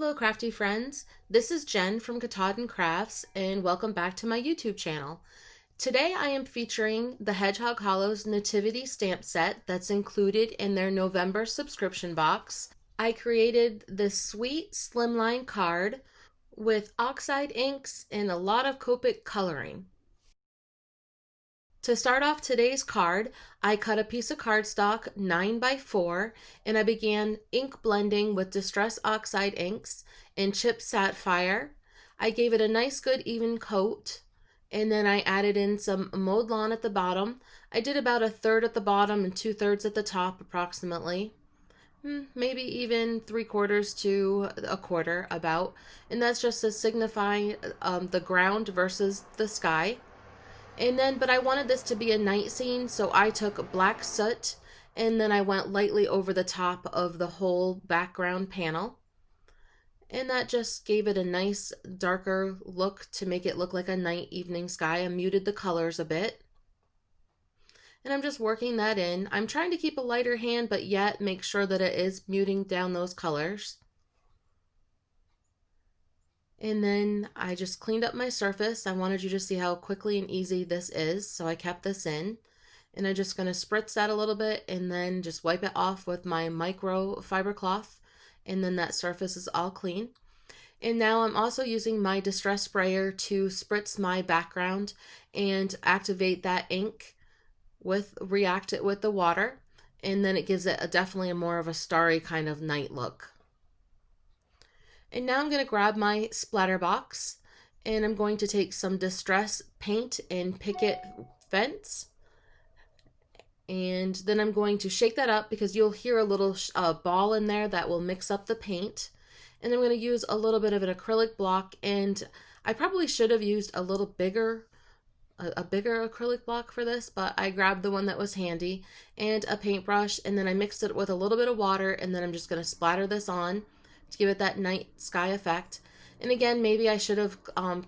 Hello Crafty Friends, this is Jen from Katahdin Crafts and welcome back to my YouTube channel. Today I am featuring the Hedgehog Hollow's Nativity stamp set that's included in their November subscription box. I created this sweet slimline card with oxide inks and a lot of Copic coloring. To start off today's card, I cut a piece of cardstock 9 by 4 and I began ink blending with Distress Oxide inks and chipped Sapphire. I gave it a nice good even coat and then I added in some Mowed lawn at the bottom. I did about a third at the bottom and 2/3 at the top approximately. Maybe even 3/4 to a quarter about, and that's just to signify the ground versus the sky. But I wanted this to be a night scene, so I took black soot and then I went lightly over the top of the whole background panel. And that just gave it a nice darker look to make it look like a night evening sky. I muted the colors a bit. And I'm just working that in. I'm trying to keep a lighter hand, but yet make sure that it is muting down those colors. And then I just cleaned up my surface. I wanted you to see how quickly and easy this is, so I kept this in. And I'm just going to spritz that a little bit and then just wipe it off with my micro fiber cloth. And then that surface is all clean. And now I'm also using my distress sprayer to spritz my background and activate that ink react it with the water. And then it gives it definitely more of a starry kind of night look. And now I'm going to grab my splatter box and I'm going to take some distress paint and picket fence. And then I'm going to shake that up because you'll hear a little ball in there that will mix up the paint. And I'm going to use a little bit of an acrylic block, and I probably should have used a little bigger acrylic block for this, but I grabbed the one that was handy and a paintbrush, and then I mixed it with a little bit of water, and then I'm just going to splatter this on to give it that night sky effect. And again, maybe I should have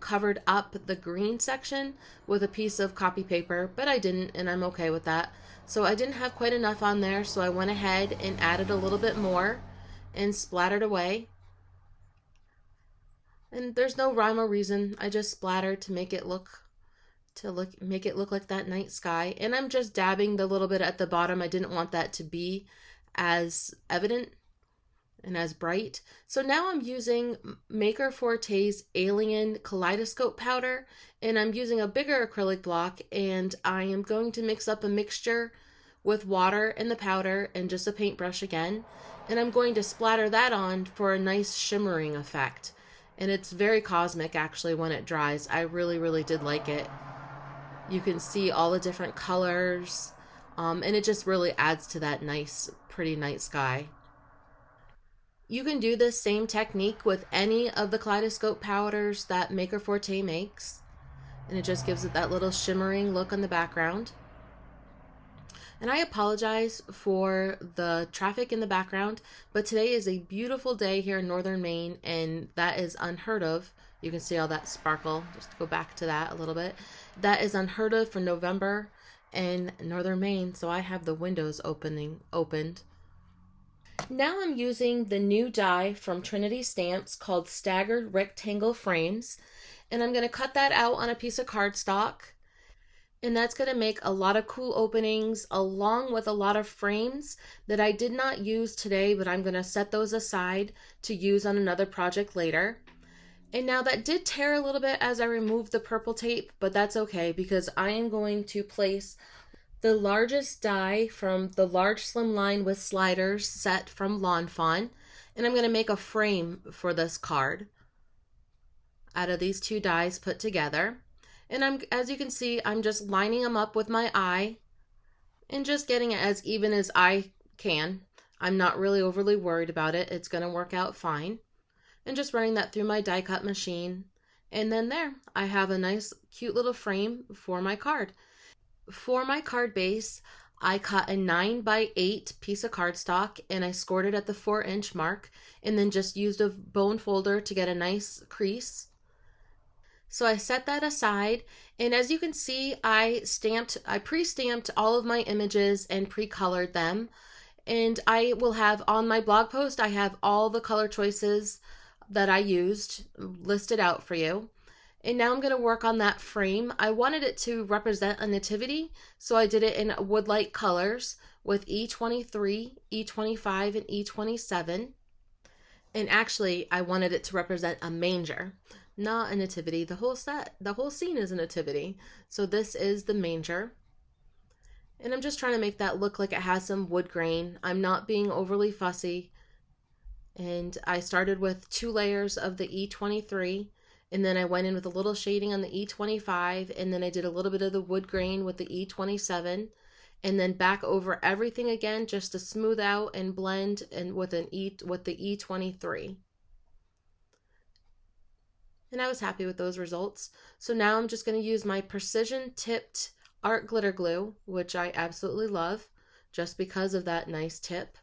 covered up the green section with a piece of copy paper, but I didn't, and I'm okay with that. So I didn't have quite enough on there, so I went ahead and added a little bit more and splattered away. And there's no rhyme or reason. I just splattered to make it look like that night sky. And I'm just dabbing the little bit at the bottom. I didn't want that to be as evident and as bright. So now I'm using Maker Forte's Alien Kaleidoscope powder, and I'm using a bigger acrylic block, and I am going to mix up a mixture with water and the powder and just a paintbrush again, and I'm going to splatter that on for a nice shimmering effect. And it's very cosmic actually when it dries. I really did like it. You can see all the different colors, and it just really adds to that nice pretty night sky. You can do this same technique with any of the Kaleidoscope powders that Maker Forte makes, and it just gives it that little shimmering look on the background. And I apologize for the traffic in the background, but today is a beautiful day here in northern Maine, and that is unheard of. You can see all that sparkle. Just to go back to that a little bit. That is unheard of for November in northern Maine, so I have the windows opened. Now I'm using the new die from Trinity Stamps called Staggered Rectangle Frames, and I'm going to cut that out on a piece of cardstock, and that's going to make a lot of cool openings along with a lot of frames that I did not use today, but I'm going to set those aside to use on another project later. And now that did tear a little bit as I removed the purple tape, but that's okay because I am going to place the largest die from the large slimline with sliders set from Lawn Fawn, and I'm going to make a frame for this card out of these two dies put together. And as you can see, I'm just lining them up with my eye and just getting it as even as I can. I'm not really overly worried about it. It's going to work out fine. And just running that through my die cut machine. And then there, I have a nice cute little frame for my card. For my card base, I cut a 9 by 8 piece of cardstock and I scored it at the 4-inch mark and then just used a bone folder to get a nice crease. So I set that aside, and as you can see, I pre-stamped all of my images and pre-colored them. And I will have on my blog post, I have all the color choices that I used listed out for you. And now I'm going to work on that frame. I wanted it to represent a nativity, so I did it in wood-like colors with E23, E25, and E27. And actually, I wanted it to represent a manger, not a nativity. The whole scene is a nativity. So this is the manger. And I'm just trying to make that look like it has some wood grain. I'm not being overly fussy. And I started with 2 layers of the E23, and then I went in with a little shading on the E25, and then I did a little bit of the wood grain with the E27, and then back over everything again just to smooth out and blend and with the E23. And I was happy with those results. So now I'm just going to use my precision tipped art glitter glue, which I absolutely love just because of that nice tip.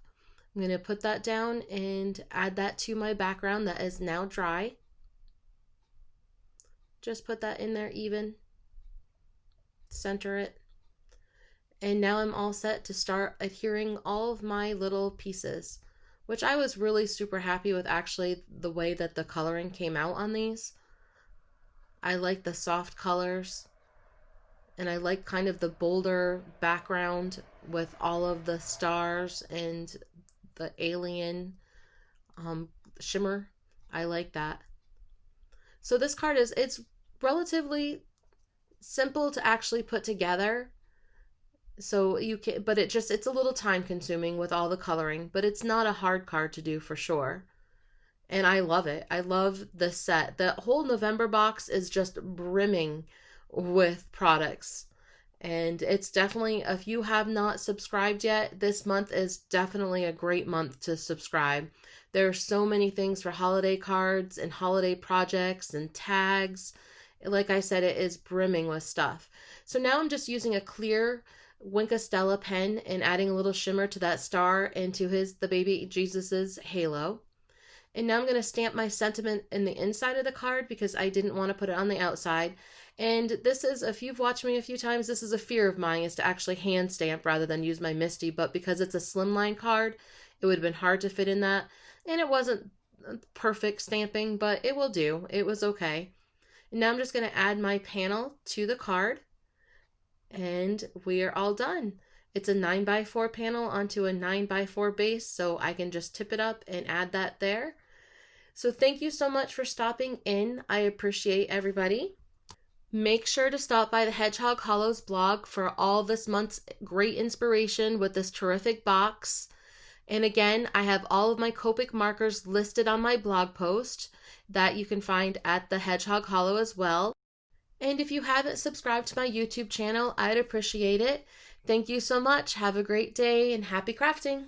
I'm going to put that down and add that to my background that is now dry. Just put that in there even, center it, and now I'm all set to start adhering all of my little pieces, which I was really super happy with actually the way that the coloring came out on these. I like the soft colors, and I like kind of the bolder background with all of the stars and the alien shimmer. I like that. So this card it's relatively simple to actually put together. So you can, but it's a little time consuming with all the coloring, but it's not a hard card to do for sure. And I love it. I love the set. The whole November box is just brimming with products. And it's definitely, if you have not subscribed yet, this month is definitely a great month to subscribe. There are so many things for holiday cards and holiday projects and tags. Like I said, it is brimming with stuff. So now I'm just using a clear Stella pen and adding a little shimmer to that star and to the baby Jesus's halo. And now I'm going to stamp my sentiment in the inside of the card because I didn't want to put it on the outside. And this is, if you've watched me a few times, this is a fear of mine, is to actually hand stamp rather than use my MISTI. But because it's a slimline card, it would have been hard to fit in that. And it wasn't perfect stamping, but it will do. It was okay. And now I'm just going to add my panel to the card. And we are all done. It's a 9x4 panel onto a 9x4 base, so I can just tip it up and add that there. So thank you so much for stopping in. I appreciate everybody. Make sure to stop by the Hedgehog Hollow's blog for all this month's great inspiration with this terrific box. And again, I have all of my Copic markers listed on my blog post that you can find at the Hedgehog Hollow as well. And if you haven't subscribed to my YouTube channel, I'd appreciate it. Thank you so much. Have a great day and happy crafting.